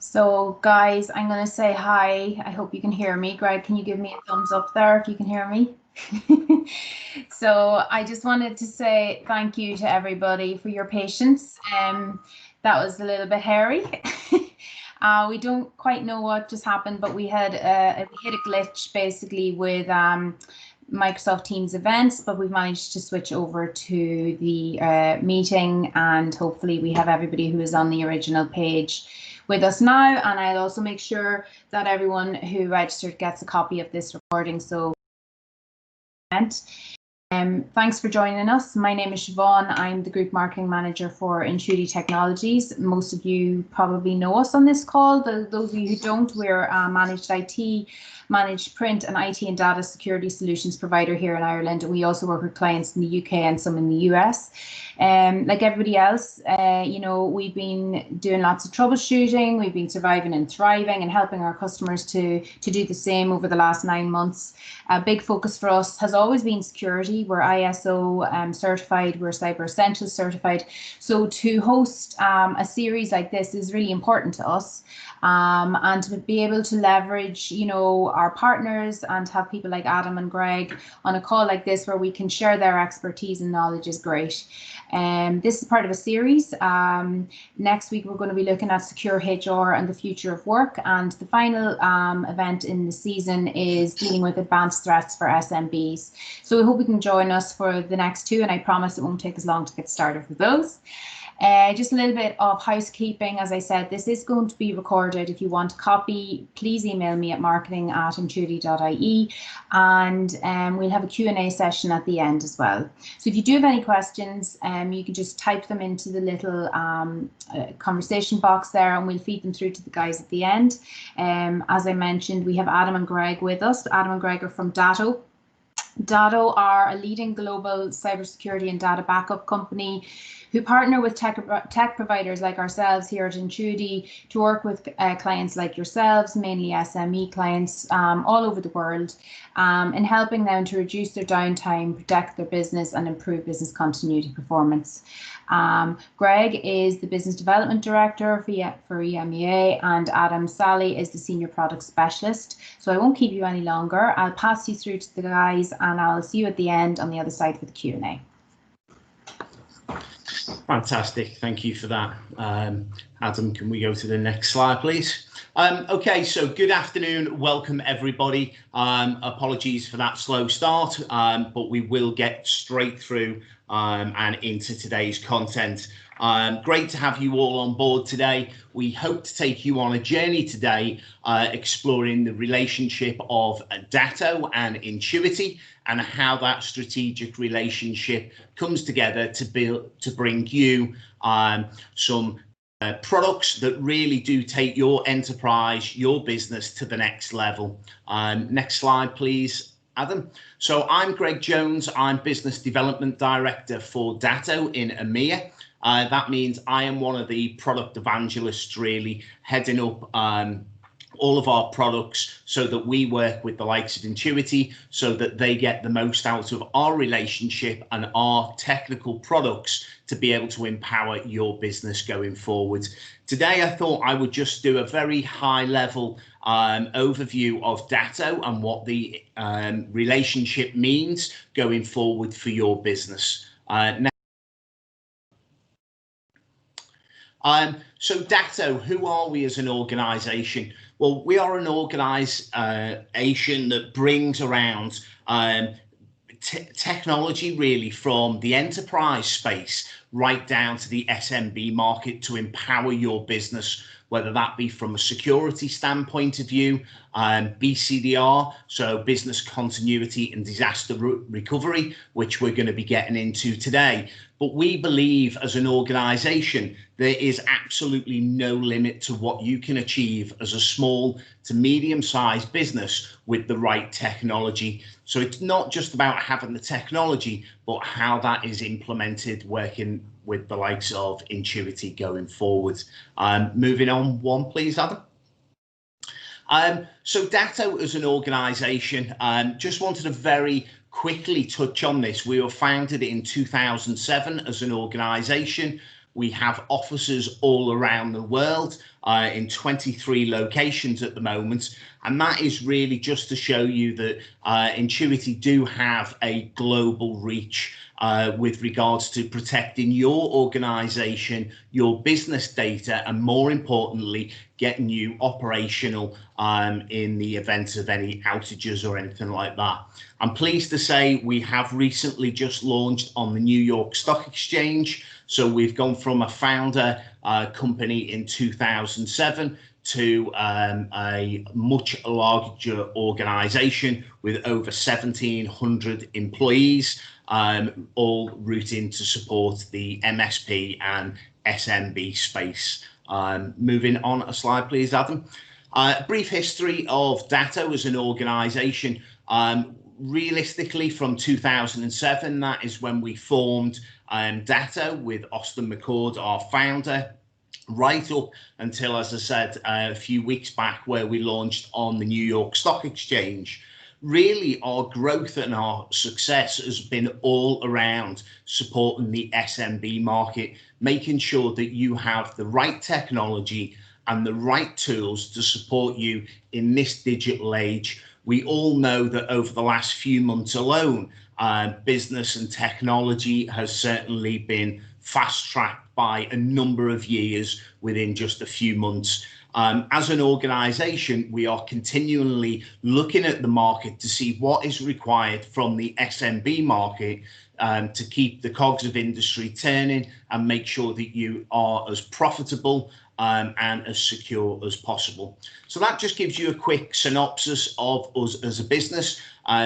So guys, I'm going to say hi. I hope you can hear me. Greg, can you give me a thumbs up there if you can hear me? So I just wanted to say thank you to everybody for your patience. That was a little bit hairy. We don't quite know what just happened, but we hit a glitch basically with Microsoft Teams events, but we've managed to switch over to the meeting, and hopefully we have everybody who is on the original page with us now. And I'll also make sure that everyone who registered gets a copy of this recording. So thanks for joining us. My name is Siobhan. I'm the Group Marketing Manager for Intuity Technologies. Most of you probably know us on this call. Those of you who don't, we're managed IT, managed print and IT and data security solutions provider here in Ireland. And we also work with clients in the UK and some in the US. Like everybody else, we've been doing lots of troubleshooting. We've been surviving and thriving and helping our customers to do the same over the last 9 months. A big focus for us has always been security. We're ISO certified, we're Cyber Essentials certified. So to host a series like this is really important to us. And to be able to leverage, our partners and have people like Adam and Greg on a call like this where we can share their expertise and knowledge is great. This is part of a series. Next week, we're going to be looking at secure HR and the future of work. And the final event in the season is dealing with advanced threats for SMBs. So we hope you can join us for the next two, and I promise it won't take as long to get started with those. Just a little bit of housekeeping. As I said, this is going to be recorded. If you want a copy, please email me at marketing@intuity.ie, and we'll have a Q&A session at the end as well. So if you do have any questions, you can just type them into the little conversation box there, and we'll feed them through to the guys at the end. As I mentioned, we have Adam and Greg with us. Adam and Greg are from Datto. Datto are a leading global cybersecurity and data backup company who partner with tech providers like ourselves here at Intuity to work with clients like yourselves, mainly SME clients all over the world, in helping them to reduce their downtime, protect their business, and improve business continuity performance. Greg is the Business Development Director for EMEA, and Adam Sally is the Senior Product Specialist. So I won't keep you any longer. I'll pass you through to the guys, and I'll see you at the end on the other side for the Q&A. Fantastic, thank you for that. Adam, can we go to the next slide, please? Okay, so good afternoon, welcome everybody. Apologies for that slow start, but we will get straight through and into today's content. Great to have you all on board today. We hope to take you on a journey today, exploring the relationship of Datto and Intuity and how that strategic relationship comes together to bring you some products that really do take your enterprise, your business to the next level. Next slide, please, Adam. So I'm Greg Jones. I'm Business Development Director for Datto in EMEA. That means I am one of the product evangelists, really heading up all of our products so that we work with the likes of Intuity so that they get the most out of our relationship and our technical products to be able to empower your business going forward. Today, I thought I would just do a very high level overview of Datto and what the relationship means going forward for your business. So Datto, who are we as an organization? Well, we are an organization that brings around technology really from the enterprise space right down to the SMB market to empower your business, whether that be from a security standpoint of view, BCDR, so business continuity and disaster recovery, which we're going to be getting into today. But we believe as an organization, there is absolutely no limit to what you can achieve as a small to medium-sized business with the right technology. So it's not just about having the technology, but how that is implemented working with the likes of Intuity going forward. Moving on one, please, Adam. So Datto as an organization, just wanted to very quickly touch on this. We were founded in 2007 as an organization. We have offices all around the world. in 23 locations at the moment. And that is really just to show you that Intuity do have a global reach with regards to protecting your organization, your business data, and more importantly, getting you operational in the event of any outages or anything like that. I'm pleased to say we have recently just launched on the New York Stock Exchange. So we've gone from a founder company in 2007 to a much larger organization with over 1,700 employees, all rooting to support the MSP and SMB space. Moving on a slide, please, Adam. A brief history of Datto as an organization. Realistically, from 2007, that is when we formed Datto with Austin McCord, our founder, right up until, as I said, a few weeks back, where we launched on the New York Stock Exchange. Really, our growth and our success has been all around supporting the SMB market, making sure that you have the right technology and the right tools to support you in this digital age. We all know that over the last few months alone, business and technology has certainly been fast-tracked by a number of years within just a few months. As an organization, we are continually looking at the market to see what is required from the SMB market to keep the cogs of industry turning and make sure that you are as profitable and as secure as possible. So that just gives you a quick synopsis of us as a business,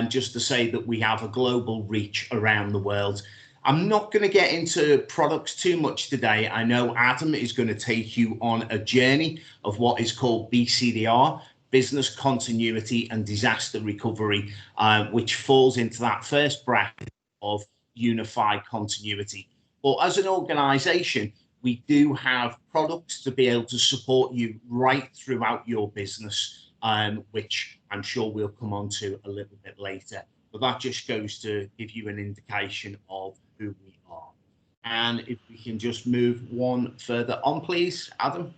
just to say that we have a global reach around the world. I'm not going to get into products too much today. I know Adam is going to take you on a journey of what is called BCDR, Business Continuity and Disaster Recovery, which falls into that first bracket of unified continuity. But as an organization, we do have products to be able to support you right throughout your business, which I'm sure we'll come on to a little bit later. But that just goes to give you an indication of who we are. And if we can just move one further on, please, Adam.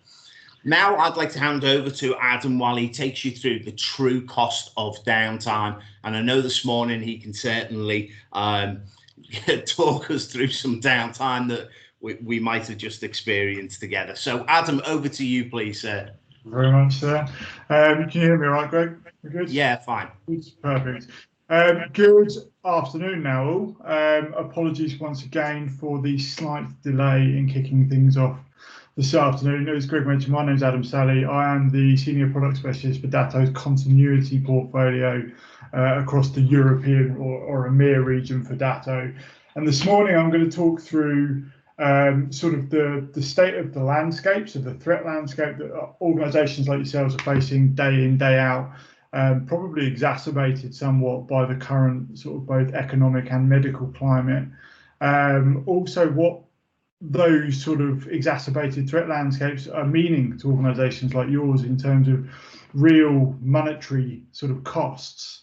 Now I'd like to hand over to Adam while he takes you through the true cost of downtime. And I know this morning he can certainly talk us through some downtime that we might have just experienced together. So Adam, over to you, please, sir. Very much, sir. Can you hear me all right, Greg? We're good? Yeah, fine. Perfect. Good afternoon now, all. Apologies once again for the slight delay in kicking things off this afternoon. As Greg mentioned, my name is Adam Sally. I am the Senior Product Specialist for Datto's continuity portfolio across the European or EMEA region for Datto. And this morning I'm going to talk through sort of the state of the landscape, so the threat landscape that organisations like yourselves are facing day in, day out, probably exacerbated somewhat by the current sort of both economic and medical climate. Also, what those sort of exacerbated threat landscapes are meaning to organisations like yours in terms of real monetary sort of costs.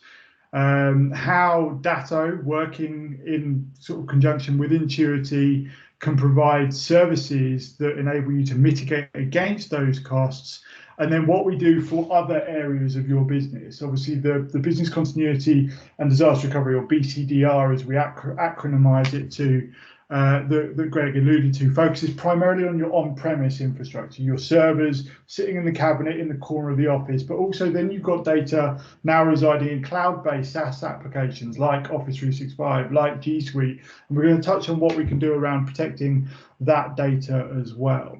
How Datto, working in sort of conjunction with Intuity, can provide services that enable you to mitigate against those costs, and then what we do for other areas of your business. Obviously, the business continuity and disaster recovery, or BCDR as we acronymize it to, that Greg alluded to, focuses primarily on your on-premise infrastructure, your servers sitting in the cabinet in the corner of the office, but also then you've got data now residing in cloud-based SaaS applications like Office 365, like G Suite, and we're going to touch on what we can do around protecting that data as well.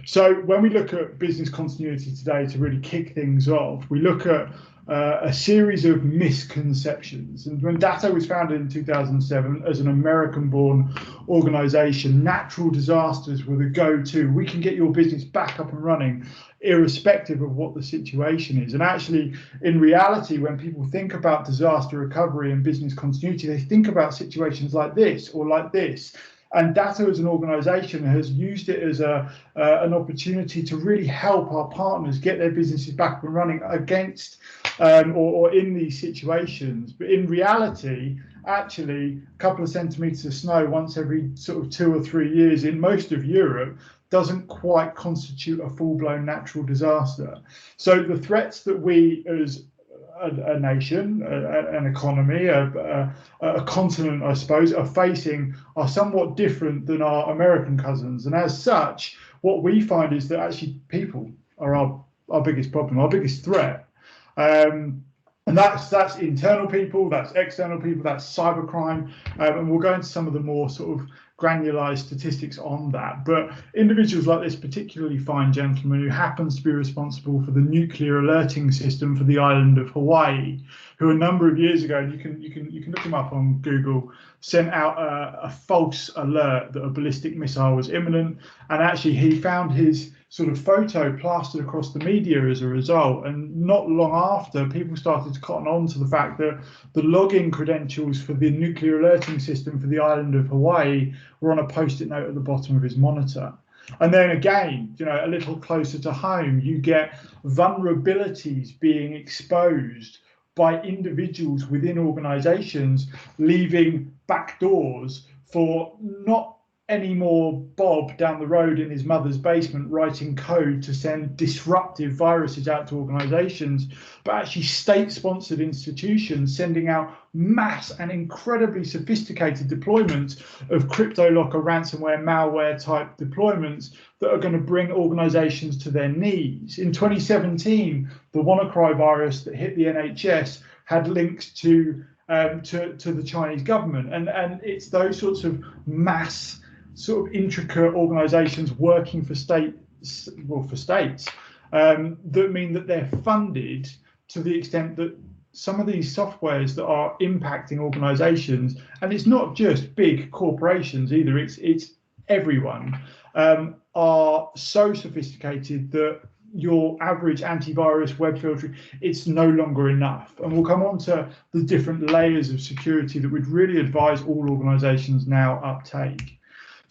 So when we look at business continuity today, to really kick things off, we look at a series of misconceptions. And when Datto was founded in 2007 as an American-born organization, natural disasters were the go-to. We can get your business back up and running irrespective of what the situation is. And actually, in reality, when people think about disaster recovery and business continuity, they think about situations like this or like this. And Datto as an organization has used it as an opportunity to really help our partners get their businesses back up and running against or in these situations. But in reality, actually, a couple of centimeters of snow once every sort of 2 or 3 years in most of Europe doesn't quite constitute a full-blown natural disaster. So the threats that we as a nation, an economy, a continent, I suppose, are facing are somewhat different than our American cousins. And as such, what we find is that actually people are our biggest problem, our biggest threat. And that's internal people, that's external people, that's cybercrime, and we'll go into some of the more sort of granularized statistics on that. But individuals like this particularly fine gentleman who happens to be responsible for the nuclear alerting system for the island of Hawaii, who a number of years ago, and you can look him up on Google, sent out a false alert that a ballistic missile was imminent, and actually he found his sort of photo plastered across the media as a result. And not long after, people started to cotton on to the fact that the login credentials for the nuclear alerting system for the island of Hawaii were on a post-it note at the bottom of his monitor. And then again, you know, a little closer to home, you get vulnerabilities being exposed by individuals within organizations, leaving back doors for not any more Bob down the road in his mother's basement writing code to send disruptive viruses out to organizations, but actually state-sponsored institutions sending out mass and incredibly sophisticated deployments of CryptoLocker ransomware malware type deployments that are going to bring organizations to their knees. In 2017, the WannaCry virus that hit the NHS had links to the Chinese government, and it's those sorts of mass sort of intricate organizations working for states that mean that they're funded to the extent that some of these softwares that are impacting organizations, and it's not just big corporations either, it's everyone, are so sophisticated that your average antivirus web filtering, it's no longer enough. And we'll come on to the different layers of security that we'd really advise all organizations now uptake.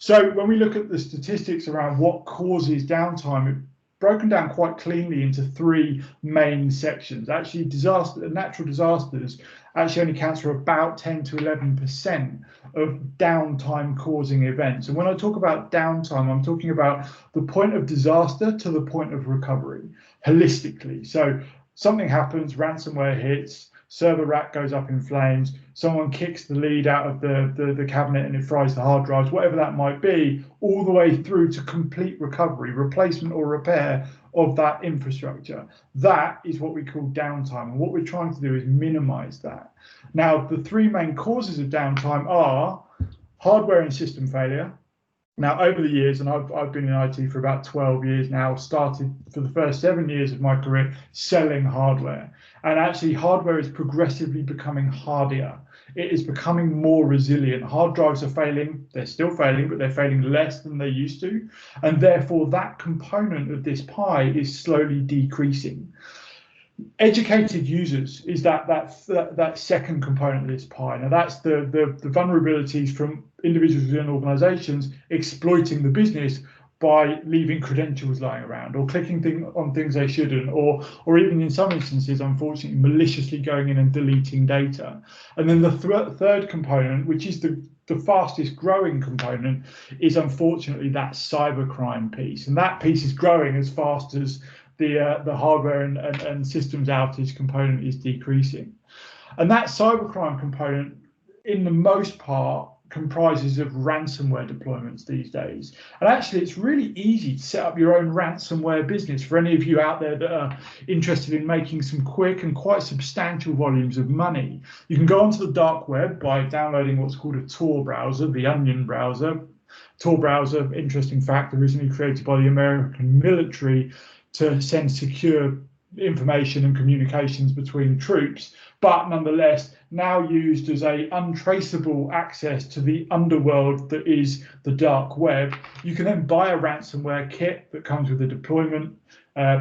So when we look at the statistics around what causes downtime, we've broken down quite cleanly into three main sections. Actually, natural disasters actually only accounts for about 10 to 11% of downtime causing events. And when I talk about downtime, I'm talking about the point of disaster to the point of recovery holistically. So something happens, ransomware hits, server rack goes up in flames, someone kicks the lead out of the cabinet and it fries the hard drives, whatever that might be, all the way through to complete recovery, replacement or repair of that infrastructure. That is what we call downtime. And what we're trying to do is minimize that. Now, the three main causes of downtime are hardware and system failure. Now, over the years, and I've been in IT for about 12 years now, started for the first 7 years of my career selling hardware. And actually, hardware is progressively becoming hardier. It is becoming more resilient. Hard drives are failing. They're still failing, but they're failing less than they used to. And therefore, that component of this pie is slowly decreasing. Educated users is that second component of this pie. Now, that's the vulnerabilities from individuals within organizations exploiting the business by leaving credentials lying around or clicking on things they shouldn't, or even in some instances, unfortunately, maliciously going in and deleting data. And then the third component, which is the fastest growing component, is unfortunately that cybercrime piece. And that piece is growing as fast as the hardware and systems outage component is decreasing. And that cybercrime component, in the most part, comprises of ransomware deployments these days. And actually, it's really easy to set up your own ransomware business for any of you out there that are interested in making some quick and quite substantial volumes of money. You can go onto the dark web by downloading what's called a Tor browser, the Onion browser. Tor browser, interesting fact, originally created by the American military to send secure information and communications between troops, but nonetheless now used as a untraceable access to the underworld that is the dark web. You can then buy a ransomware kit that comes with a deployment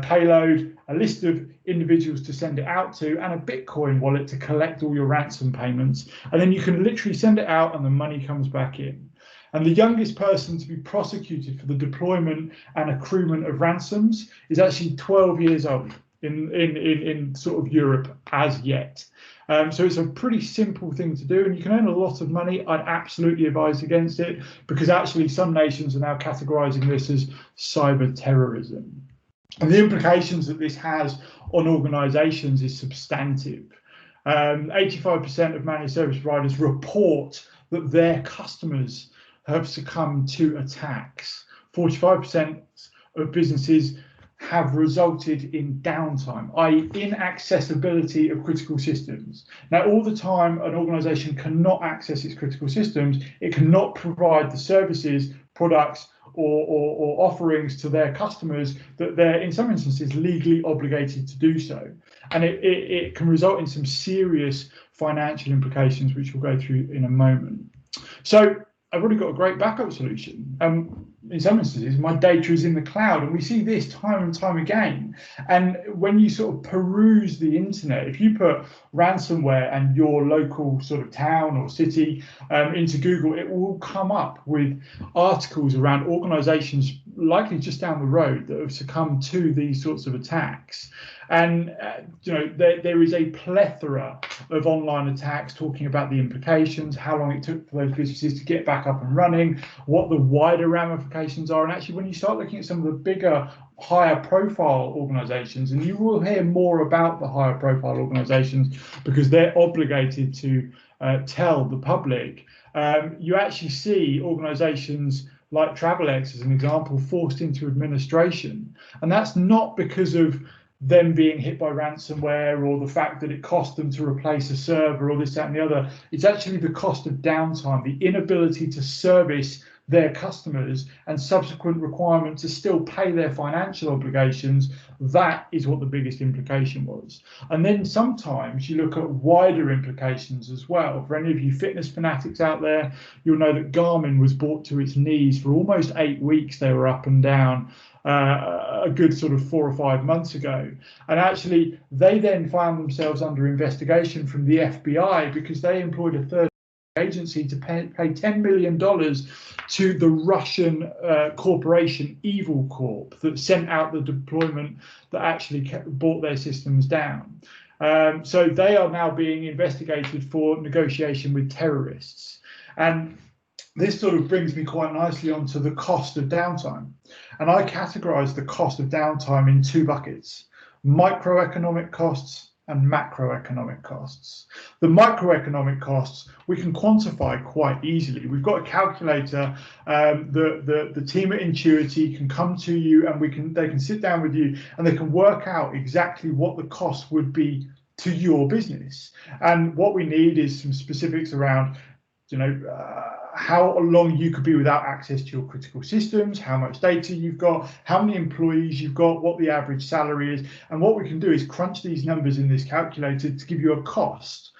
payload, a list of individuals to send it out to, and a Bitcoin wallet to collect all your ransom payments. And then you can literally send it out and the money comes back in. And the youngest person to be prosecuted for the deployment and accruement of ransoms is actually 12 years old. in sort of Europe as yet. So it's a pretty simple thing to do, and you can earn a lot of money. I'd absolutely advise against it, because actually some nations are now categorizing this as cyber terrorism. And the implications that this has on organizations is substantive. 85% of managed service providers report that their customers have succumbed to attacks. 45% of businesses have resulted in downtime, i.e. inaccessibility of critical systems. Now, all the time an organisation cannot access its critical systems, it cannot provide the services, products or offerings to their customers that they're, in some instances, legally obligated to do so. And it can result in some serious financial implications, which we'll go through in a moment. So I've already got a great backup solution. In some instances, my data is in the cloud, and we see this time and time again. And when you sort of peruse the internet, if you put ransomware and your local sort of town or city into Google, it will come up with articles around organizations likely just down the road that have succumbed to these sorts of attacks. And there is a plethora of online attacks talking about the implications, how long it took for those businesses to get back up and running, what the wider ramifications are. And actually, when you start looking at some of the bigger, higher profile organizations, and you will hear more about the higher profile organizations because they're obligated to tell the public, you actually see organizations like Travelex, as an example, forced into administration. And that's not because of them being hit by ransomware or the fact that it cost them to replace a server or this, that, and the other. It's actually the cost of downtime, the inability to service their customers and subsequent requirement to still pay their financial obligations. That is what the biggest implication was. And then sometimes you look at wider implications as well. For any of you fitness fanatics out there, you'll know that Garmin was brought to its knees for almost 8 weeks. They were up and down a good sort of 4 or 5 months ago. And actually, they then found themselves under investigation from the FBI because they employed a third agency to pay $10 million to the Russian corporation Evil Corp that sent out the deployment that actually brought their systems down. So they are now being investigated for negotiation with terrorists. And this sort of brings me quite nicely onto the cost of downtime. And I categorize the cost of downtime in 2 buckets: microeconomic costs and macroeconomic costs. The microeconomic costs we can quantify quite easily. We've got a calculator. The team at Intuity can come to you, and they can sit down with you, and they can work out exactly what the cost would be to your business. And what we need is some specifics around, how long you could be without access to your critical systems, how much data you've got, how many employees you've got, what the average salary is. And what we can do is crunch these numbers in this calculator to give you a cost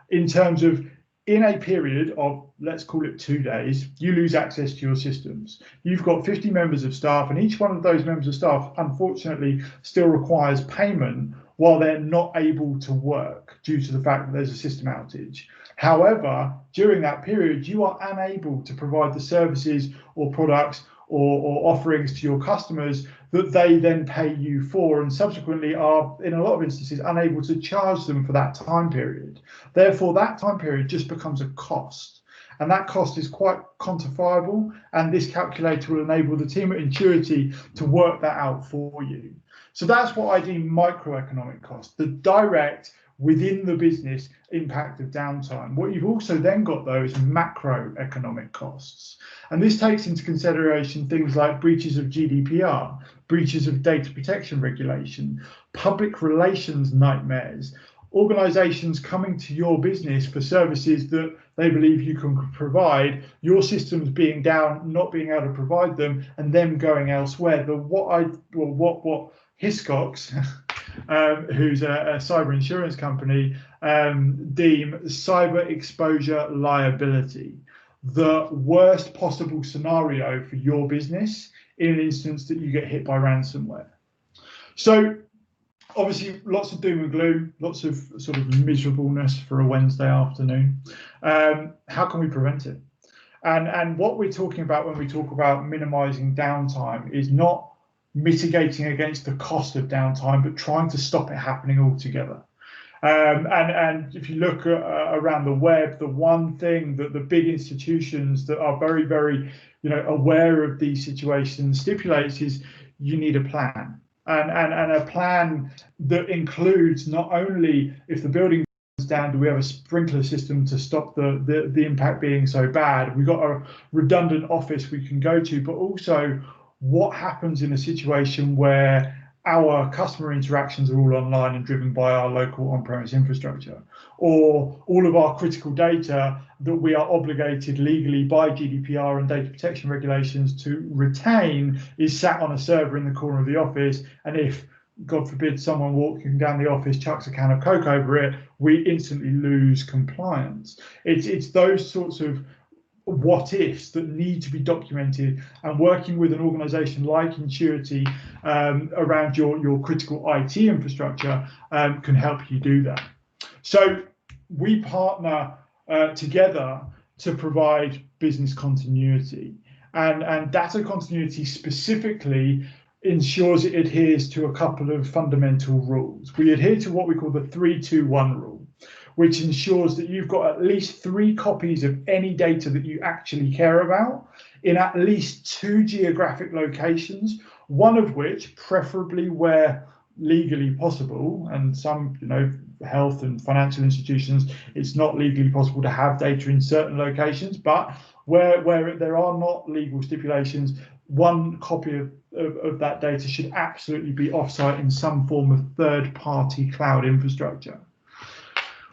in terms of, in a period of, let's call it 2 days, you lose access to your systems. You've got 50 members of staff, and each one of those members of staff, unfortunately, still requires payment while they're not able to work due to the fact that there's a system outage. However, during that period, you are unable to provide the services or products or offerings to your customers that they then pay you for, and subsequently are, in a lot of instances, unable to charge them for that time period. Therefore, that time period just becomes a cost. And that cost is quite quantifiable, and this calculator will enable the team at Intuity to work that out for you. So that's what I deem microeconomic cost, the direct, within the business impact of downtime. What you've also then got, though, is macroeconomic costs. And this takes into consideration things like breaches of GDPR, breaches of data protection regulation, public relations nightmares, organizations coming to your business for services that they believe you can provide, your systems being down, not being able to provide them, and them going elsewhere. What Hiscox, who's a cyber insurance company, deem cyber exposure liability, the worst possible scenario for your business in an instance that you get hit by ransomware. So obviously lots of doom and gloom, lots of sort of miserableness for a Wednesday afternoon. How can we prevent it? And what we're talking about when we talk about minimizing downtime is not mitigating against the cost of downtime, but trying to stop it happening altogether. And if you look around the web, the one thing that the big institutions that are very, very, aware of these situations stipulates is you need a plan, and a plan that includes not only if the building burns down, do we have a sprinkler system to stop the impact being so bad? We've got a redundant office we can go to, but also what happens in a situation where our customer interactions are all online and driven by our local on-premise infrastructure, or all of our critical data that we are obligated legally by GDPR and data protection regulations to retain is sat on a server in the corner of the office, and if, God forbid, someone walking down the office chucks a can of Coke over it, we instantly lose compliance. It's those sorts of what ifs that need to be documented, and working with an organization like Intuity around your critical IT infrastructure can help you do that. So we partner together to provide business continuity, and data continuity specifically ensures it adheres to a couple of fundamental rules. We adhere to what we call the 3-2-1 rule, which ensures that you've got at least 3 copies of any data that you actually care about in at least 2 geographic locations, one of which, preferably where legally possible, and some, health and financial institutions, it's not legally possible to have data in certain locations, but where there are not legal stipulations, 1 copy of that data should absolutely be offsite in some form of third-party cloud infrastructure.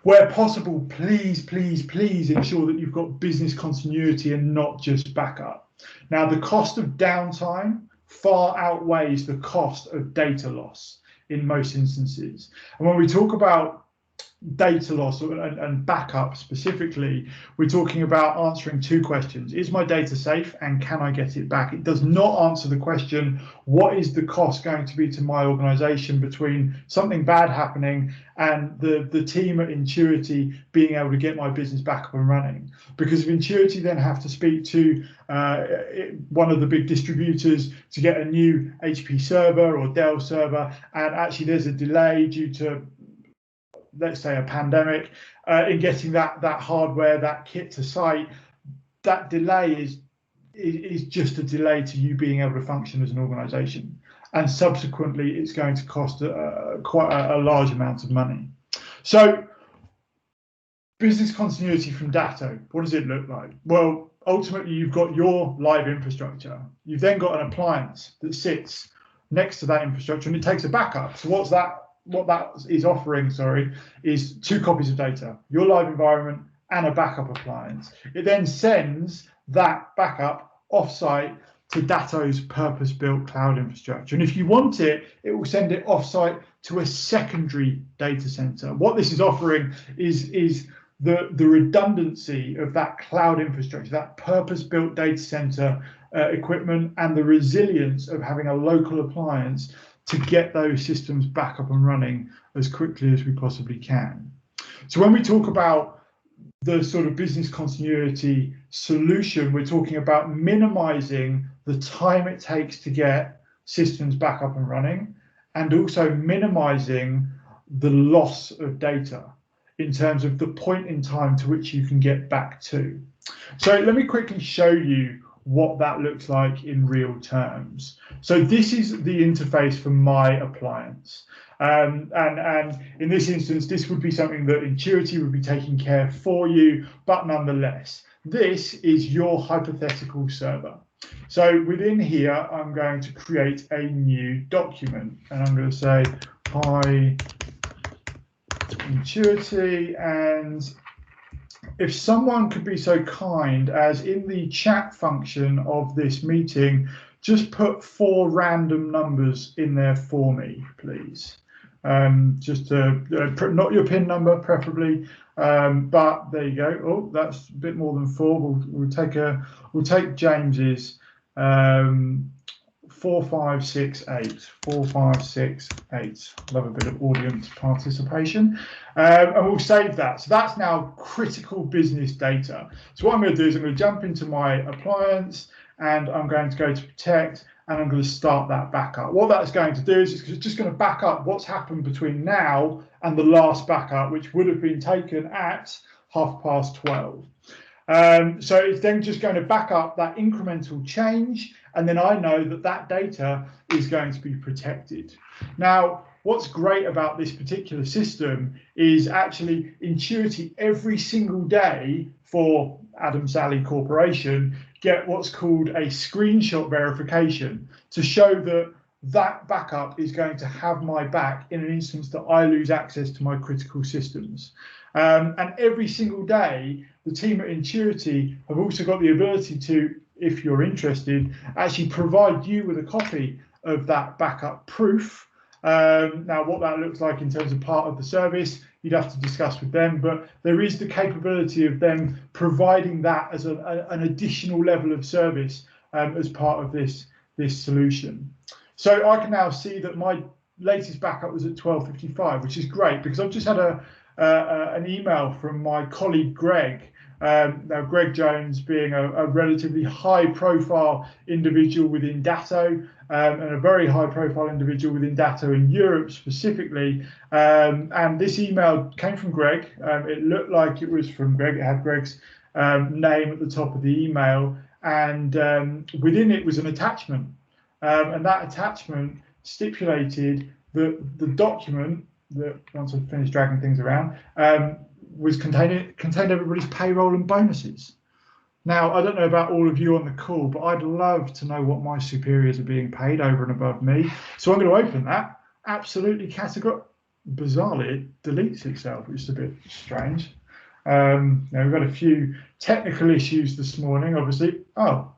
Where possible, please, please, please ensure that you've got business continuity and not just backup. Now, the cost of downtime far outweighs the cost of data loss in most instances. And when we talk about data loss and backup specifically, we're talking about answering 2 questions. Is my data safe and can I get it back? It does not answer the question, what is the cost going to be to my organization between something bad happening and the team at Intuity being able to get my business back up and running? Because if Intuity then have to speak to one of the big distributors to get a new HP server or Dell server, and actually there's a delay due to, let's say, a pandemic, in getting that hardware, that kit to site, that delay is just a delay to you being able to function as an organization. And subsequently, it's going to cost quite a large amount of money. So business continuity from Datto, what does it look like? Well, ultimately, you've got your live infrastructure. You've then got an appliance that sits next to that infrastructure, and it takes a backup. So what that is offering, is 2 copies of data, your live environment and a backup appliance. It then sends that backup offsite to Datto's purpose-built cloud infrastructure. And if you want it, it will send it offsite to a secondary data center. What this is offering is the redundancy of that cloud infrastructure, that purpose-built data center equipment, and the resilience of having a local appliance to get those systems back up and running as quickly as we possibly can. So when we talk about the sort of business continuity solution, we're talking about minimizing the time it takes to get systems back up and running, and also minimizing the loss of data in terms of the point in time to which you can get back to. So let me quickly show you what that looks like in real terms. So this is the interface for my appliance. And in this instance, this would be something that Intuity would be taking care for you, but nonetheless, this is your hypothetical server. So within here, I'm going to create a new document, and I'm going to say, hi, Intuity, and if someone could be so kind as in the chat function of this meeting, just put 4 random numbers in there for me, please. Just not your PIN number, preferably, but there you go. Oh, that's a bit more than 4. We'll take James's 4568. 4568. Love a bit of audience participation, and we'll save that. So that's now critical business data. So what I'm going to do is I'm going to jump into my appliance, and I'm going to go to protect, and I'm going to start that backup. What that's going to do is it's just going to back up what's happened between now and the last backup, which would have been taken at 12:30. So it's then just going to back up that incremental change, and then I know that that data is going to be protected. Now, what's great about this particular system is actually Intuity every single day for Adam Sally Corporation get what's called a screenshot verification to show that that backup is going to have my back in an instance that I lose access to my critical systems. And every single day, the team at Intuity have also got the ability to, if you're interested, actually provide you with a copy of that backup proof. Now, what that looks like in terms of part of the service, you'd have to discuss with them, but there is the capability of them providing that as an additional level of service as part of this solution. So I can now see that my latest backup was at 12:55, which is great because I've just had an email from my colleague Greg. Now, Greg Jones being a relatively high-profile individual within Datto and a very high-profile individual within Datto in Europe specifically. And this email came from Greg. It looked like it was from Greg. It had Greg's name at the top of the email. And within it was an attachment. And that attachment stipulated that the document that, once I've finished dragging things around, contained everybody's payroll and bonuses. Now, I don't know about all of you on the call, but I'd love to know what my superiors are being paid over and above me. So I'm going to open that. Absolutely bizarrely, it deletes itself, which is a bit strange. Now we've got a few technical issues this morning, obviously. Oh,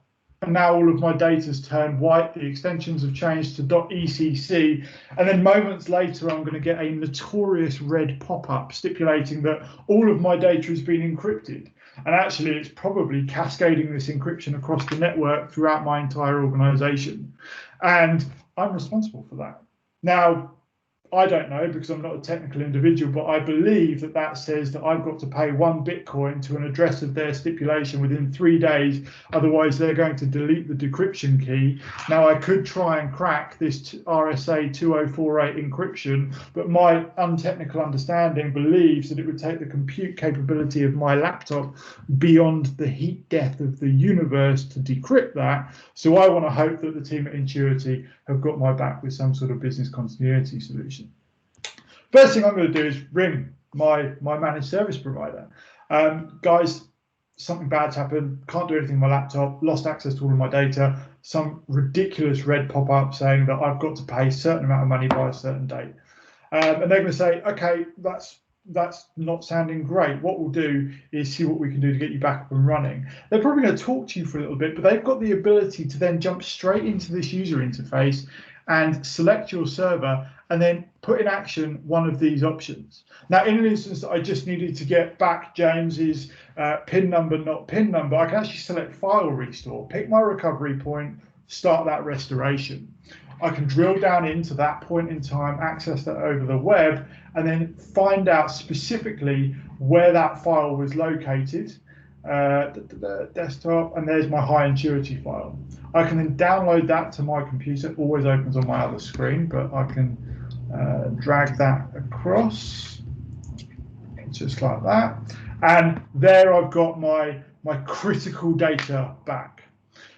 and now all of my data's turned white. The extensions have changed to .ecc, and then moments later I'm going to get a notorious red pop-up stipulating that all of my data has been encrypted. And actually, it's probably cascading this encryption across the network throughout my entire organization. And I'm responsible for that. Now, I don't know because I'm not a technical individual, but I believe that that says that I've got to pay 1 Bitcoin to an address of their stipulation within 3 days. Otherwise, they're going to delete the decryption key. Now, I could try and crack this RSA 2048 encryption, but my untechnical understanding believes that it would take the compute capability of my laptop beyond the heat death of the universe to decrypt that. So I want to hope that the team at Intuity have got my back with some sort of business continuity solution. First thing I'm going to do is ring my managed service provider. Guys, something bad's happened, can't do anything on my laptop, lost access to all of my data, some ridiculous red pop-up saying that I've got to pay a certain amount of money by a certain date. And they're going to say, okay, that's not sounding great. What we'll do is see what we can do to get you back up and running. They're probably going to talk to you for a little bit, but they've got the ability to then jump straight into this user interface and select your server and then put in action one of these options. Now, in an instance that I just needed to get back James's PIN number, not PIN number, I can actually select file restore, pick my recovery point, start that restoration. I can drill down into that point in time, access that over the web, and then find out specifically where that file was located. Desktop, and there's my high Intuity file. I can then download that to my computer. It always opens on my other screen, but I can drag that across just like that. And there I've got my critical data back.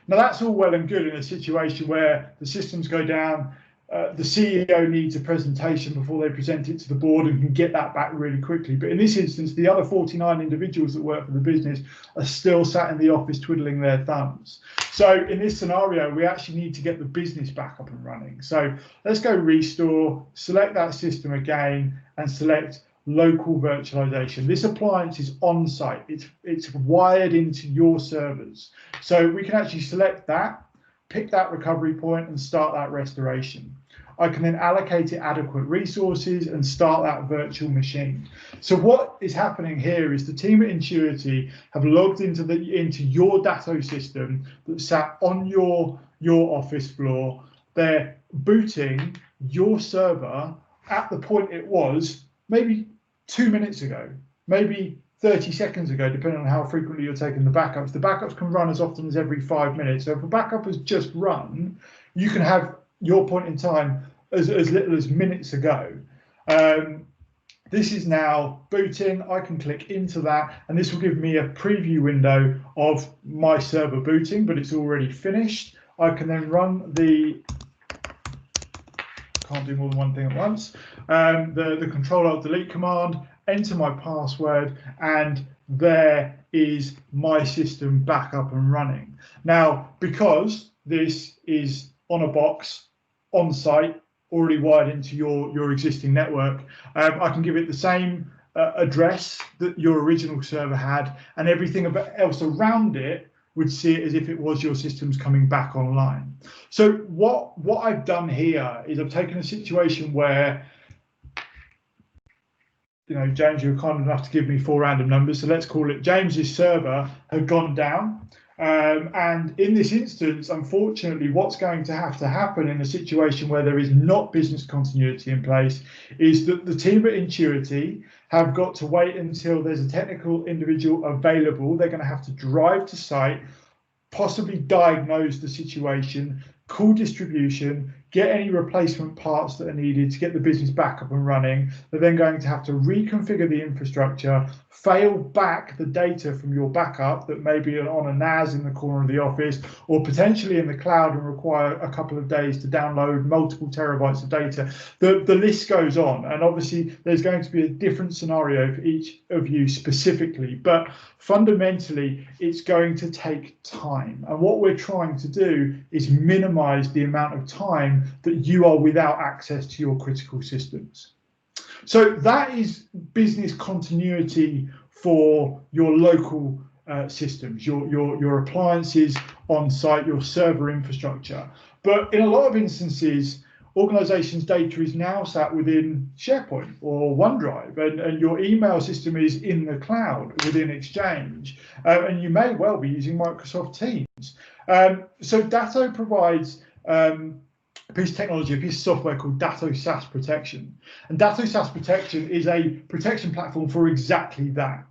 Now that's all well and good in a situation where the systems go down, the CEO needs a presentation before they present it to the board and can get that back really quickly. But in this instance, the other 49 individuals that work for the business are still sat in the office twiddling their thumbs. So in this scenario, we actually need to get the business back up and running. So let's go restore, select that system again, and select local virtualization. This appliance is on site. It's wired into your servers. So we can actually select that, pick that recovery point and start that restoration. I can then allocate it adequate resources and start that virtual machine. So what is happening here is the team at Intuity have logged into your Datto system that sat on your office floor. They're booting your server at the point it was maybe 2 minutes ago, maybe 30 seconds ago, depending on how frequently you're taking the backups. The backups can run as often as every 5 minutes. So if a backup has just run, you can have your point in time as little as minutes ago. This is now booting. I can click into that, and this will give me a preview window of my server booting, but it's already finished. I can then run the, can't do more than one thing at once, the Control-Alt-Delete command, enter my password, and there is my system back up and running. Now, because this is on a box, on site, already wired into your existing network, I can give it the same address that your original server had, and everything else around it would see it as if it was your systems coming back online. So what I've done here is I've taken a situation where, James, you were kind enough to give me 4 random numbers, so let's call it James's server had gone down. And in this instance, unfortunately, what's going to have to happen in a situation where there is not business continuity in place is that the team at Intuity have got to wait until there's a technical individual available. They're going to have to drive to site, possibly diagnose the situation, call distribution, get any replacement parts that are needed to get the business back up and running. They're then going to have to reconfigure the infrastructure, fail back the data from your backup that may be on a NAS in the corner of the office, or potentially in the cloud and require a couple of days to download multiple terabytes of data. The list goes on, and obviously there's going to be a different scenario for each of you specifically, but fundamentally it's going to take time. And what we're trying to do is minimize the amount of time that you are without access to your critical systems. So that is business continuity for your local systems, your appliances on site, your server infrastructure. But in a lot of instances, organizations' data is now sat within SharePoint or OneDrive, and your email system is in the cloud within Exchange, and you may well be using Microsoft Teams. So Datto provides a piece of technology, a piece of software called Datto SaaS Protection. And Datto SaaS Protection is a protection platform for exactly that.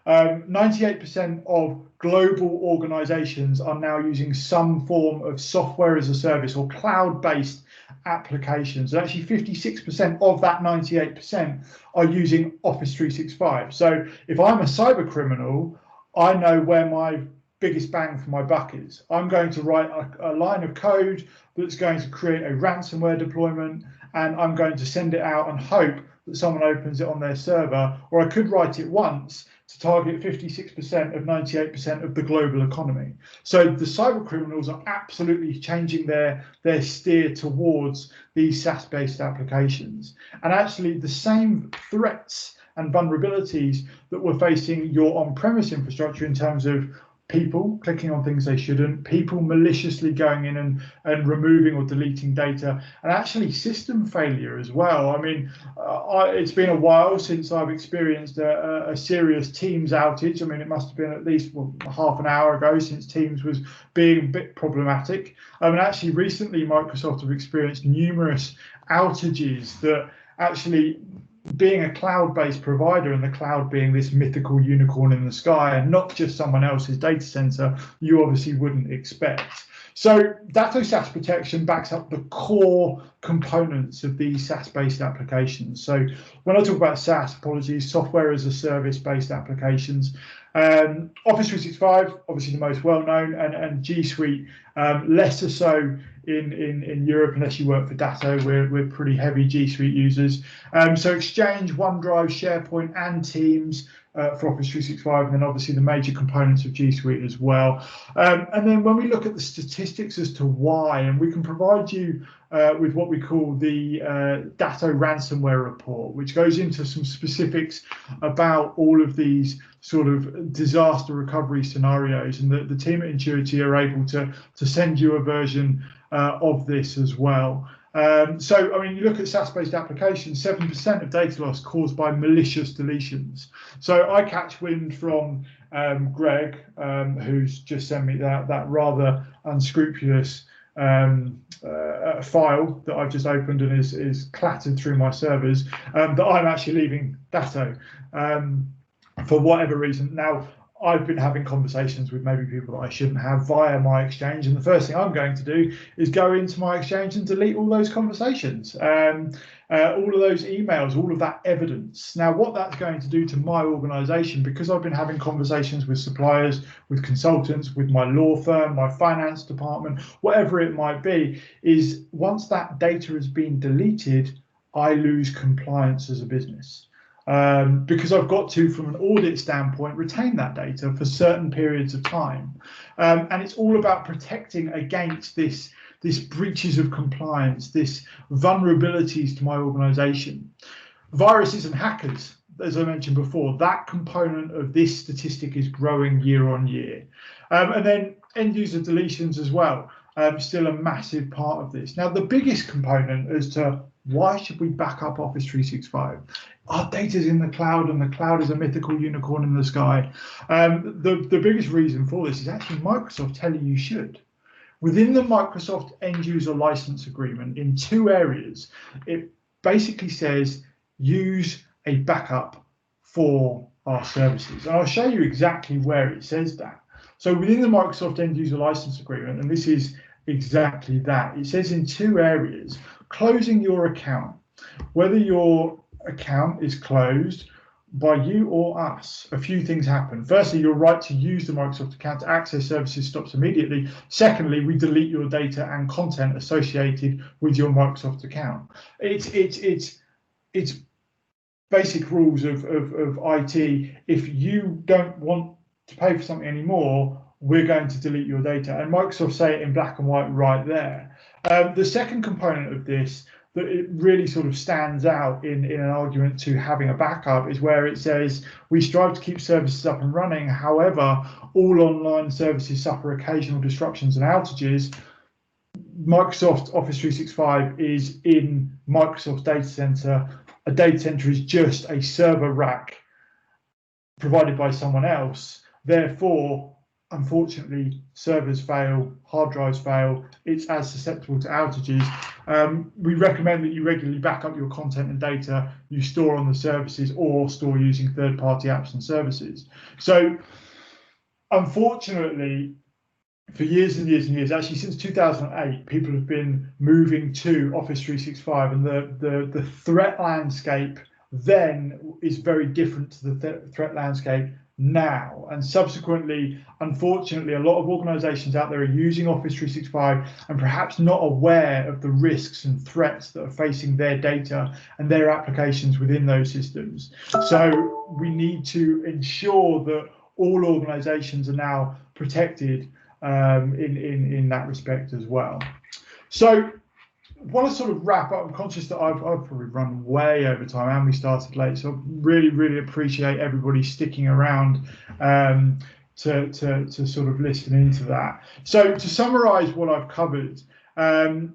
98% of global organizations are now using some form of software as a service or cloud-based applications. And actually 56% of that 98% are using Office 365. So if I'm a cyber criminal, I know where my biggest bang for my buck is. I'm going to write a line of code that's going to create a ransomware deployment, and I'm going to send it out and hope that someone opens it on their server, or I could write it once to target 56% of 98% of the global economy. So the cyber criminals are absolutely changing their steer towards these SaaS-based applications. And actually the same threats and vulnerabilities that we're facing your on-premise infrastructure in terms of people clicking on things they shouldn't, people maliciously going in and removing or deleting data, and actually system failure as well. I mean, it's been a while since I've experienced a serious Teams outage. I mean, it must have been at least half an hour ago since Teams was being a bit problematic. And actually recently Microsoft have experienced numerous outages that actually, being a cloud-based provider and the cloud being this mythical unicorn in the sky and not just someone else's data center, you obviously wouldn't expect. So Datto SaaS Protection backs up the core components of these SaaS-based applications. So when I talk about SaaS, apologies, software as a service-based applications, Office 365, obviously the most well-known, and G Suite, lesser so in Europe, unless you work for Datto. We're pretty heavy G Suite users. So Exchange, OneDrive, SharePoint, and Teams for Office 365, and then obviously the major components of G Suite as well. And then when we look at the statistics as to why, and we can provide you with what we call the Datto ransomware report, which goes into some specifics about all of these sort of disaster recovery scenarios, and the team at Intuity are able to send you a version of this as well. So, I mean, you look at SaaS-based applications, 7% of data loss caused by malicious deletions. So I catch wind from Greg, who's just sent me that rather unscrupulous file that I've just opened and is clattered through my servers, that I'm actually leaving Datto for whatever reason. Now, I've been having conversations with maybe people that I shouldn't have via my exchange, and the first thing I'm going to do is go into my exchange and delete all those conversations, all of those emails, all of that evidence. Now, what that's going to do to my organisation, because I've been having conversations with suppliers, with consultants, with my law firm, my finance department, whatever it might be, is once that data has been deleted, I lose compliance as a business. Because I've got to, from an audit standpoint, retain that data for certain periods of time. And it's all about protecting against this breaches of compliance, this vulnerabilities to my organisation. Viruses and hackers, as I mentioned before, that component of this statistic is growing year on year. And then end user deletions as well, still a massive part of this. Now, the biggest component as to why should we back up Office 365? Our data's in the cloud, and the cloud is a mythical unicorn in the sky. The biggest reason for this is actually Microsoft telling you should. Within the Microsoft end user license agreement, in 2 areas, it basically says use a backup for our services. And I'll show you exactly where it says that. So within the Microsoft end user license agreement, and this is exactly that, it says in 2 areas, closing your account, whether your account is closed by you or us, a few things happen. Firstly, your right to use the Microsoft account to access services stops immediately. Secondly, we delete your data and content associated with your Microsoft account. It's basic rules of IT. If you don't want to pay for something anymore, we're going to delete your data. And Microsoft say it in black and white right there. The second component of this that it really sort of stands out in an argument to having a backup is where it says we strive to keep services up and running. However, all online services suffer occasional disruptions and outages. Microsoft Office 365 is in Microsoft's data center. A data center is just a server rack provided by someone else. Therefore, unfortunately, servers fail, hard drives fail, it's as susceptible to outages. We recommend that you regularly back up your content and data you store on the services or store using third-party apps and services. So, unfortunately, for years and years and years, actually since 2008, people have been moving to Office 365, and the threat landscape then is very different to the threat landscape now. And subsequently, unfortunately, a lot of organizations out there are using Office 365 and perhaps not aware of the risks and threats that are facing their data and their applications within those systems. So we need to ensure that all organizations are now protected in that respect as well. So I want to sort of wrap up. I'm conscious that I've probably run way over time and we started late, so I really appreciate everybody sticking around to sort of listen into that. So to summarize what I've covered, the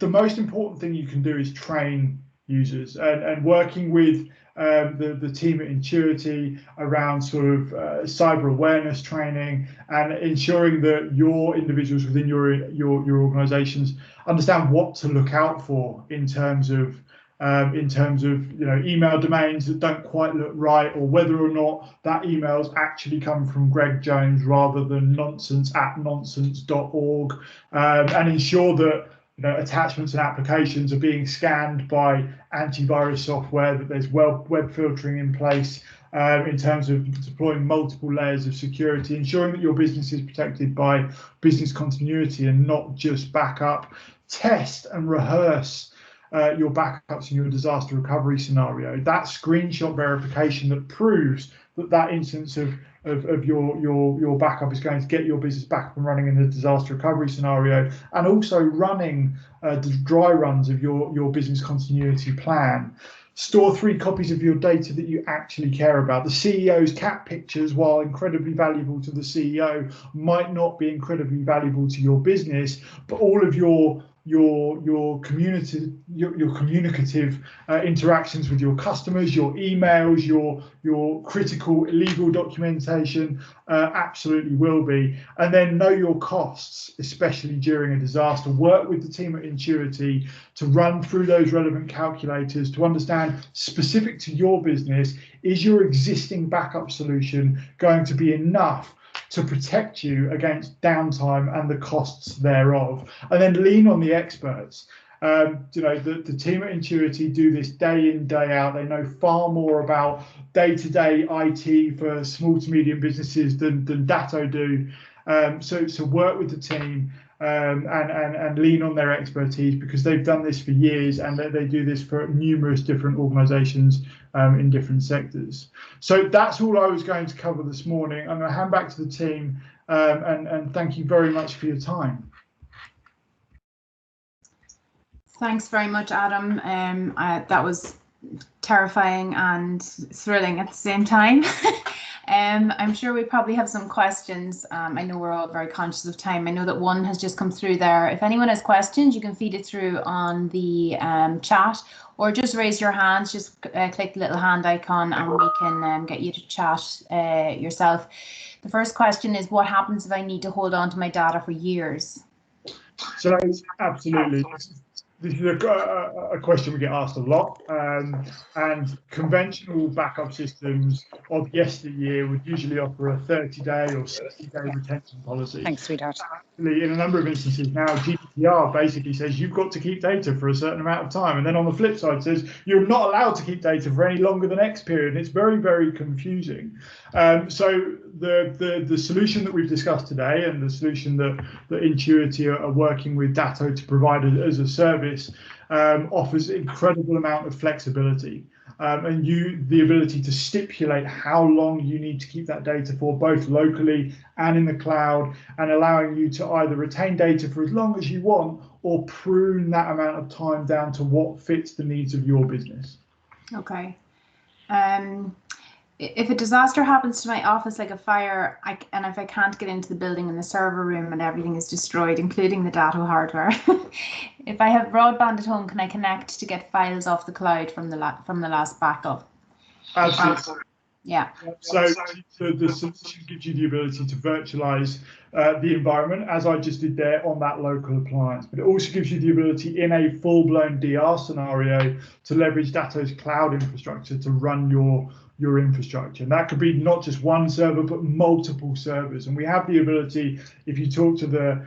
most important thing you can do is train users, and working with the team at Intuity around sort of cyber awareness training and ensuring that your individuals within your organizations understand what to look out for in terms of email domains that don't quite look right, or whether or not that email's actually come from Greg Jones rather than nonsense@nonsense.org, and ensure that attachments and applications are being scanned by antivirus software, that there's web filtering in place in terms of deploying multiple layers of security, ensuring that your business is protected by business continuity and not just backup. Test and rehearse your backups in your disaster recovery scenario. That screenshot verification that proves that instance of your backup is going to get your business back up and running in the disaster recovery scenario, and also running the dry runs of your business continuity plan. Store 3 copies of your data that you actually care about. The CEO's cat pictures, while incredibly valuable to the CEO, might not be incredibly valuable to your business, but all of your your community, your communicative interactions with your customers, your emails, your critical legal documentation absolutely will be. And then know your costs, especially during a disaster. Work with the team at Intuity to run through those relevant calculators to understand, specific to your business, is your existing backup solution going to be enough to protect you against downtime and the costs thereof? And then lean on the experts. The team at Intuity do this day in, day out. They know far more about day-to-day IT for small to medium businesses than Datto do. So work with the team and lean on their expertise, because they've done this for years and they do this for numerous different organisations in different sectors. So that's all I was going to cover this morning. I'm going to hand back to the team and thank you very much for your time. Thanks very much, Adam. That was terrifying and thrilling at the same time. I'm sure we probably have some questions. I know we're all very conscious of time. I know that one has just come through there. If anyone has questions, you can feed it through on the chat, or just raise your hands. Just click the little hand icon and we can get you to chat yourself. The first question is, what happens if I need to hold on to my data for years? So absolutely. This is a question we get asked a lot, and conventional backup systems of yesteryear would usually offer a 30-day or 60-day retention policy. Thanks, sweetheart. Actually, in a number of instances now, GDPR basically says you've got to keep data for a certain amount of time, and then on the flip side says you're not allowed to keep data for any longer than X period. And it's very, very confusing. So the solution that we've discussed today, and the solution that Intuity are working with Datto to provide as a service, offers incredible amount of flexibility, and the ability to stipulate how long you need to keep that data for, both locally and in the cloud, and allowing you to either retain data for as long as you want or prune that amount of time down to what fits the needs of your business. Okay. If a disaster happens to my office, like a fire, and if I can't get into the building and the server room and everything is destroyed, including the Datto hardware, if I have broadband at home, can I connect to get files off the cloud from the last backup? Absolutely. Yeah. So the solution gives you the ability to virtualize the environment, as I just did there, on that local appliance. But it also gives you the ability, in a full-blown DR scenario, to leverage Datto's cloud infrastructure to run your infrastructure. And that could be not just one server, but multiple servers. And we have the ability, if you talk to the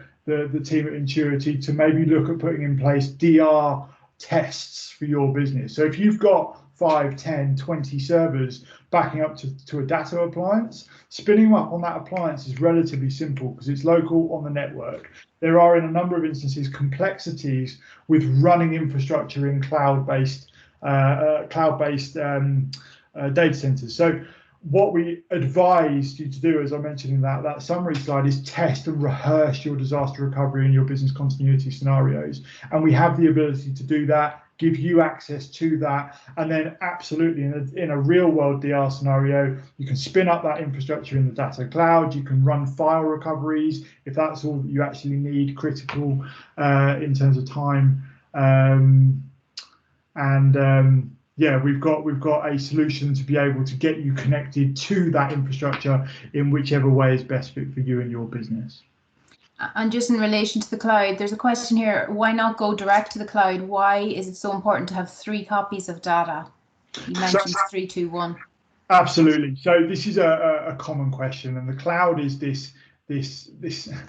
team at Intuity, to maybe look at putting in place DR tests for your business. So if you've got 5, 10, 20 servers backing up to a Datto appliance, spinning them up on that appliance is relatively simple because it's local on the network. There are, in a number of instances, complexities with running infrastructure in cloud-based data centers. So what we advise you to do, as I mentioned in that summary slide, is test and rehearse your disaster recovery and your business continuity scenarios. And we have the ability to do that, give you access to that, and then absolutely in a real world DR scenario, you can spin up that infrastructure in the Datto cloud. You can run file recoveries if that's all that you actually need, critical in terms of time. Yeah, we've got a solution to be able to get you connected to that infrastructure in whichever way is best fit for you and your business. And just in relation to the cloud, there's a question here: why not go direct to the cloud? Why is it so important to have 3 copies of data? You mentioned 3, 2, 1. Absolutely. So this is a common question, and the cloud is this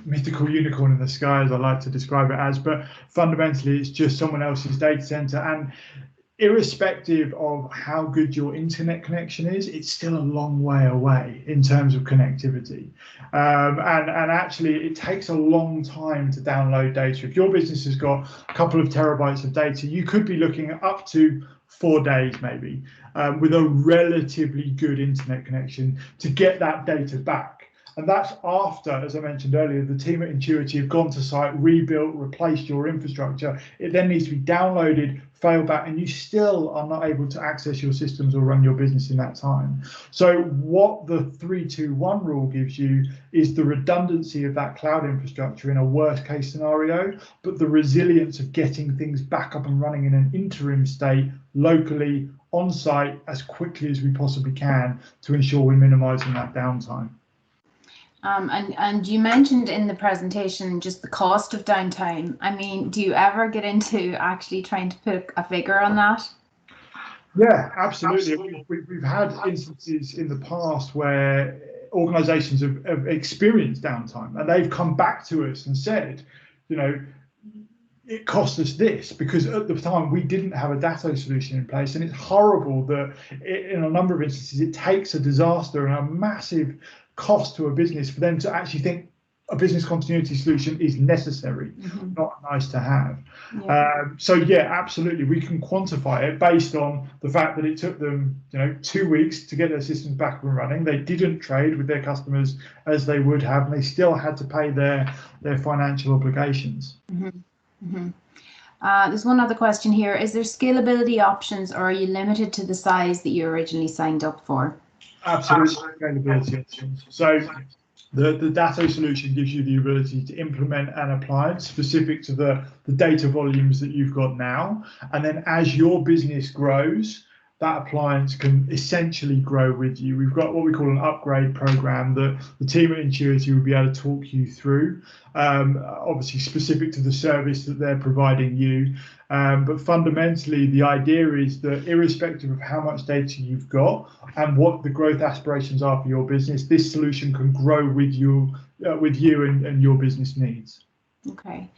mythical unicorn in the sky, as I like to describe it as. But fundamentally, it's just someone else's data center, and irrespective of how good your internet connection is, it's still a long way away in terms of connectivity. And actually, it takes a long time to download data. If your business has got a couple of terabytes of data, you could be looking at up to 4 days maybe with a relatively good internet connection to get that data back. And that's after, as I mentioned earlier, the team at Intuity have gone to site, rebuilt, replaced your infrastructure. It then needs to be downloaded, failback, and you still are not able to access your systems or run your business in that time. So what the 3-2-1 rule gives you is the redundancy of that cloud infrastructure in a worst case scenario, but the resilience of getting things back up and running in an interim state locally on site as quickly as we possibly can to ensure we're minimizing that downtime. And you mentioned in the presentation just the cost of downtime. I mean, do you ever get into actually trying to put a figure on that? Yeah, absolutely. We've had instances in the past where organizations have experienced downtime and they've come back to us and said, you know, it cost us this because at the time we didn't have a Datto solution in place. And it's horrible that in a number of instances, it takes a disaster and a massive cost to a business for them to actually think a business continuity solution is necessary, not nice to have. Yeah. So yeah, absolutely, we can quantify it based on the fact that it took them, 2 weeks to get their systems back and running. They didn't trade with their customers as they would have, and they still had to pay their financial obligations. There's one other question here. Is there scalability options, or are you limited to the size that you originally signed up for? Absolutely, scalability options. So the Datto solution gives you the ability to implement an appliance specific to the data volumes that you've got now. And then as your business grows, that appliance can essentially grow with you. We've got what we call an upgrade program that the team at Intuity will be able to talk you through, obviously specific to the service that they're providing you. But fundamentally, the idea is that irrespective of how much data you've got and what the growth aspirations are for your business, this solution can grow with you and your business needs. Okay.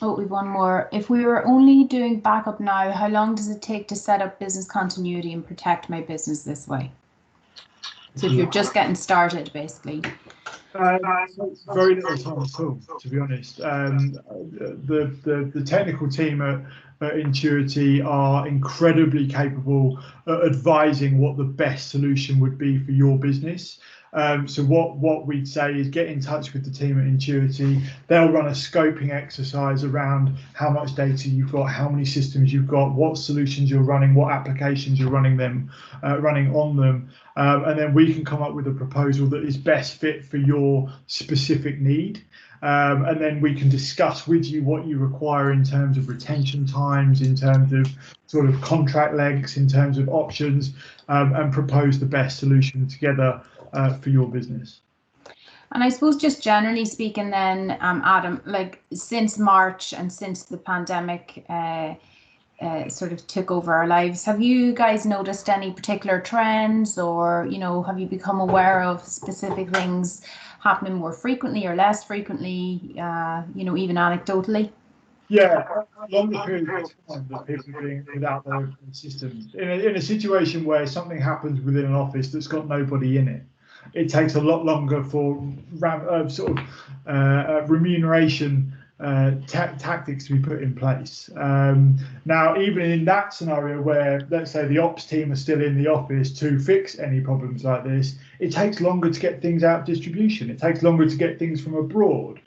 We've one more. If we were only doing backup now, how long does it take to set up business continuity and protect my business this way? So if you're just getting started, basically. Very little time at all, to be honest. The technical team at Intuity are incredibly capable at advising what the best solution would be for your business. So what we'd say is get in touch with the team at Intuity. They'll run a scoping exercise around how much data you've got, how many systems you've got, what solutions you're running, what applications you're running on them. And then we can come up with a proposal that is best fit for your specific need. And then we can discuss with you what you require in terms of retention times, in terms of sort of contract lengths, in terms of options, and propose the best solution together for your business. And I suppose just generally speaking then, Adam, like since March and since the pandemic sort of took over our lives, have you guys noticed any particular trends, or, have you become aware of specific things happening more frequently or less frequently, even anecdotally? Yeah, longer periods of time that people are being without their own systems. In a situation where something happens within an office that's got nobody in it, it takes a lot longer for remuneration tactics to be put in place. Now, even in that scenario where, let's say, the ops team are still in the office to fix any problems like this, it takes longer to get things out of distribution. It takes longer to get things from abroad.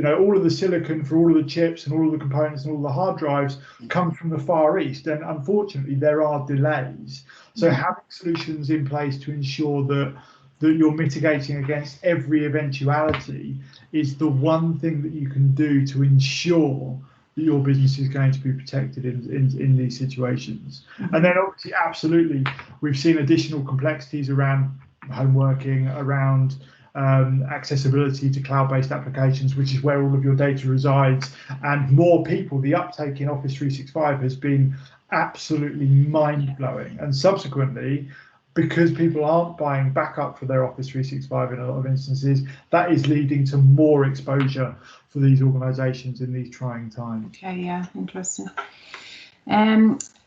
All of the silicon for all of the chips and all of the components and all the hard drives come from the Far East, and unfortunately there are delays. So having solutions in place to ensure that you're mitigating against every eventuality is the one thing that you can do to ensure that your business is going to be protected in these situations. And then obviously, absolutely, we've seen additional complexities around home working, around accessibility to cloud-based applications, which is where all of your data resides, and more people. The uptake in Office 365 has been absolutely mind-blowing, and subsequently, because people aren't buying backup for their Office 365 in a lot of instances, that is leading to more exposure for these organizations in these trying times. Okay, yeah, interesting.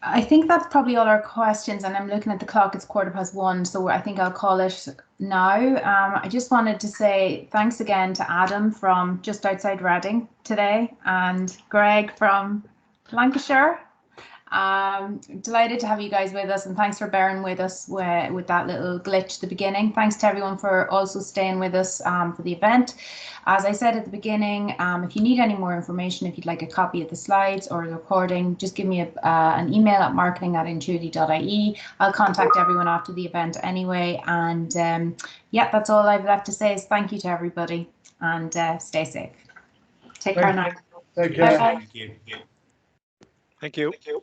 I think that's probably all our questions, and I'm looking at the clock, it's 1:15, so I think I'll call it now. I just wanted to say thanks again to Adam from just outside Reading today, and Greg from Lancashire. Delighted to have you guys with us, and thanks for bearing with us with that little glitch at the beginning. Thanks to everyone for also staying with us for the event. As I said at the beginning, if you need any more information, if you'd like a copy of the slides or the recording, just give me an email at marketing@intuity.ie. I'll contact everyone after the event anyway. And yeah, that's all I've left to say is thank you to everybody, and stay safe. Take care now. Take care. Bye-bye. Thank you. Thank you.